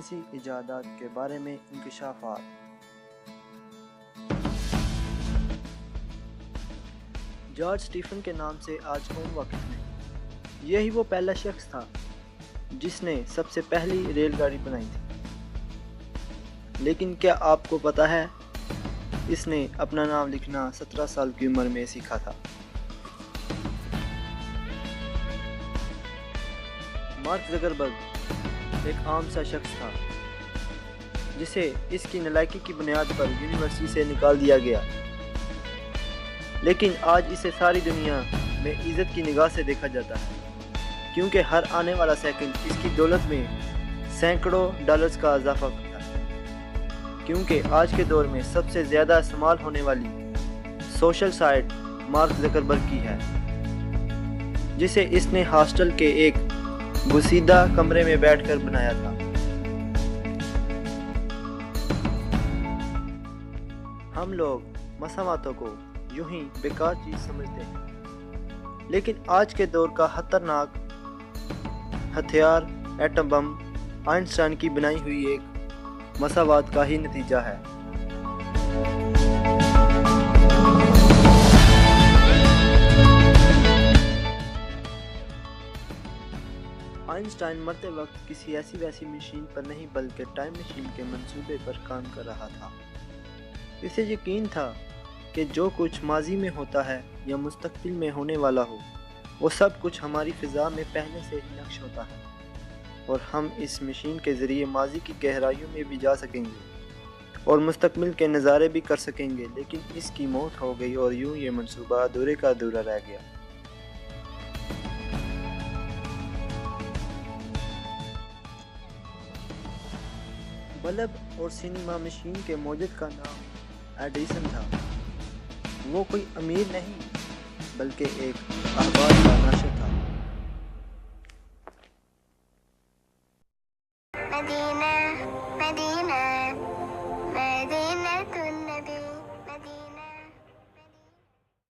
سائنسی ایجادات کے بارے میں انکشافات۔ جارج اسٹیفن کے نام سے آج کون واقف نہیں؟ یہی وہ پہلا شخص تھا جس نے سب سے پہلی ریل گاڑی بنائی تھی۔ لیکن کیا آپ کو پتا ہے اس نے اپنا نام لکھنا 17 سال کی عمر میں سیکھا تھا۔ مارک زکربرگ ایک عام سا شخص تھا جسے اس کی نالائکی کی بنیاد پر یونیورسٹی سے نکال دیا گیا، لیکن آج اسے ساری دنیا میں عزت کی نگاہ سے دیکھا جاتا ہے، کیونکہ ہر آنے والا سیکنڈ اس کی دولت میں سینکڑوں ڈالرز کا اضافہ کرتا ہے، کیونکہ آج کے دور میں سب سے زیادہ استعمال ہونے والی سوشل سائٹ مارک زکربرگ کی ہے، جسے اس نے ہاسٹل کے ایک گسیدہ کمرے میں بیٹھ کر بنایا تھا۔ ہم لوگ مساواتوں کو یوں ہی بیکار چیز سمجھتے ہیں، لیکن آج کے دور کا خطرناک ہتھیار ایٹم بم آئنسٹائن کی بنائی ہوئی ایک مساوات کا ہی نتیجہ ہے۔ آئنسٹائن مرتے وقت کسی ایسی ویسی مشین پر نہیں بلکہ ٹائم مشین کے منصوبے پر کام کر رہا تھا۔ اسے یقین تھا کہ جو کچھ ماضی میں ہوتا ہے یا مستقبل میں ہونے والا ہو، وہ سب کچھ ہماری فضا میں پہلے سے ہی نقش ہوتا ہے، اور ہم اس مشین کے ذریعے ماضی کی گہرائیوں میں بھی جا سکیں گے اور مستقبل کے نظارے بھی کر سکیں گے، لیکن اس کی موت ہو گئی اور یوں یہ منصوبہ ادھورے کا ادھورا رہ گیا۔ بلب اور سینما مشین کے موجد کا نام ایڈیسن تھا۔ وہ کوئی امیر نہیں بلکہ ایک احباب کا ناشر تھا۔ مدینہ مدینہ